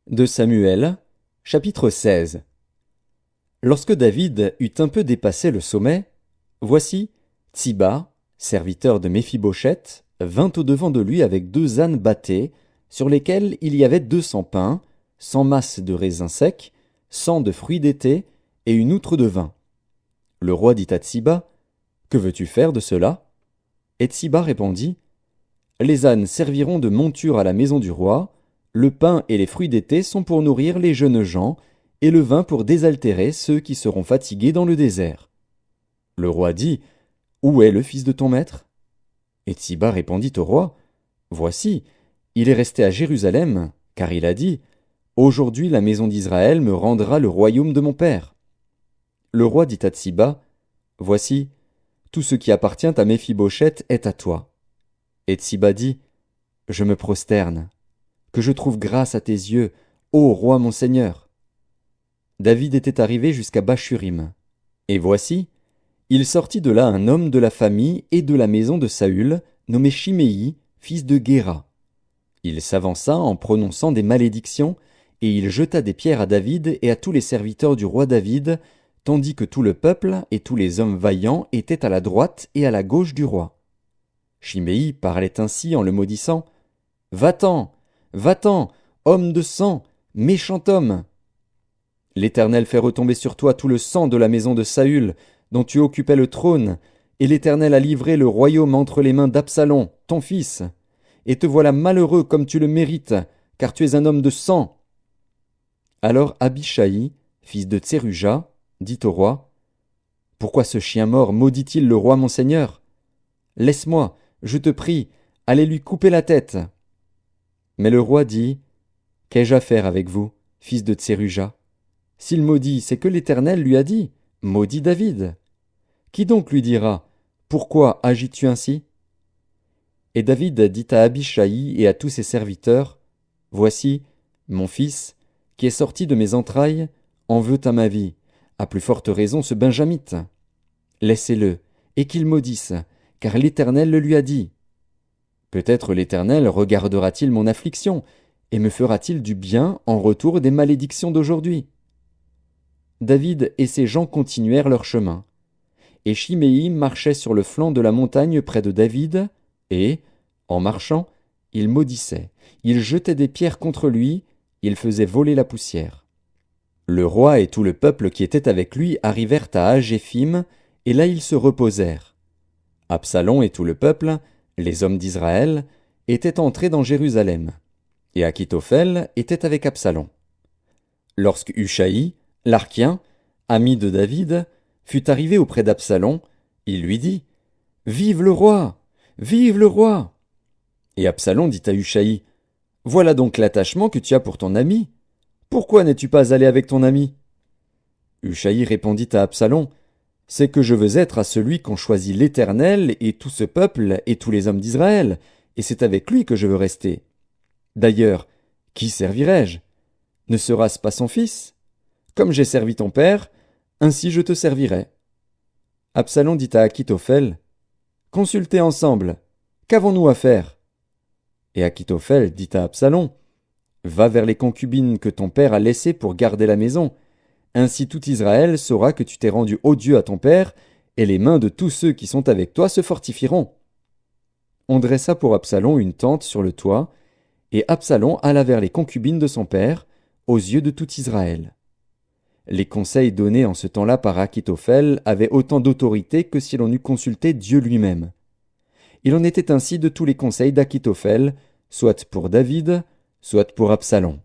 De Samuel, chapitre 16. Lorsque David eut un peu dépassé le sommet, voici, Tsiba, serviteur de Méphibosheth, vint au-devant de lui avec 2 ânes bâtés, sur lesquels il y avait 200 pains, 100 masses de raisins secs, 100 de fruits d'été, et une outre de vin. Le roi dit à Tsiba, « Que veux-tu faire de cela ?» Et Tsiba répondit, « Les ânes serviront de monture à la maison du roi, le pain et les fruits d'été sont pour nourrir les jeunes gens, et le vin pour désaltérer ceux qui seront fatigués dans le désert. » Le roi dit, « Où est le fils de ton maître ?» Et Tsiba répondit au roi, « Voici, il est resté à Jérusalem, car il a dit, « Aujourd'hui la maison d'Israël me rendra le royaume de mon père. » Le roi dit à Tsiba, « Voici, tout ce qui appartient à Méphibosheth est à toi. » Et Tsiba dit, « Je me prosterne. Que je trouve grâce à tes yeux, ô roi mon seigneur. » David était arrivé jusqu'à Bachurim. Et voici, il sortit de là un homme de la famille et de la maison de Saül, nommé Shimei, fils de Guéra. Il s'avança en prononçant des malédictions, et il jeta des pierres à David et à tous les serviteurs du roi David, tandis que tout le peuple et tous les hommes vaillants étaient à la droite et à la gauche du roi. Shimei parlait ainsi en le maudissant, « Va-t'en, va-t'en, homme de sang, méchant homme. L'Éternel fait retomber sur toi tout le sang de la maison de Saül, dont tu occupais le trône, et l'Éternel a livré le royaume entre les mains d'Absalom, ton fils. Et te voilà malheureux comme tu le mérites, car tu es un homme de sang. » Alors Abishai, fils de Tseruja, dit au roi, « Pourquoi ce chien mort maudit-il le roi mon seigneur? Laisse-moi, je te prie, aller lui couper la tête. » Mais le roi dit, « Qu'ai-je à faire avec vous, fils de Tseruja? S'il maudit, c'est que l'Éternel lui a dit, « Maudit David. » Qui donc lui dira, « Pourquoi agis-tu ainsi ?» Et David dit à Abishai et à tous ses serviteurs, « Voici, mon fils, qui est sorti de mes entrailles, en veut à ma vie, à plus forte raison ce Benjamite. Laissez-le, et qu'il maudisse, car l'Éternel le lui a dit. Peut-être l'Éternel regardera-t-il mon affliction, et me fera-t-il du bien en retour des malédictions d'aujourd'hui. » David et ses gens continuèrent leur chemin. Et Shimei marchait sur le flanc de la montagne près de David, et, en marchant, il maudissait, il jetait des pierres contre lui, il faisait voler la poussière. Le roi et tout le peuple qui était avec lui arrivèrent à Agéphim, et là ils se reposèrent. Absalom et tout le peuple, les hommes d'Israël, étaient entrés dans Jérusalem, et Achitophel était avec Absalom. Lorsque Hushaï, l'Archien, ami de David, fut arrivé auprès d'Absalom, il lui dit, « Vive le roi! Vive le roi !» Et Absalom dit à Hushaï, « Voilà donc l'attachement que tu as pour ton ami. Pourquoi n'es-tu pas allé avec ton ami ?» Hushaï répondit à Absalom, « C'est que je veux être à celui qu'ont choisi l'Éternel et tout ce peuple et tous les hommes d'Israël, et c'est avec lui que je veux rester. D'ailleurs, qui servirai-je? Ne sera-ce pas son fils? Comme j'ai servi ton père, ainsi je te servirai. » Absalom dit à Achitophel, « Consultez ensemble, qu'avons-nous à faire ?» Et Achitophel dit à Absalom, « Va vers les concubines que ton père a laissées pour garder la maison. Ainsi tout Israël saura que tu t'es rendu odieux à ton père, et les mains de tous ceux qui sont avec toi se fortifieront. » On dressa pour Absalom une tente sur le toit, et Absalom alla vers les concubines de son père, aux yeux de tout Israël. Les conseils donnés en ce temps-là par Achitophel avaient autant d'autorité que si l'on eût consulté Dieu lui-même. Il en était ainsi de tous les conseils d'Achitophel, soit pour David, soit pour Absalom.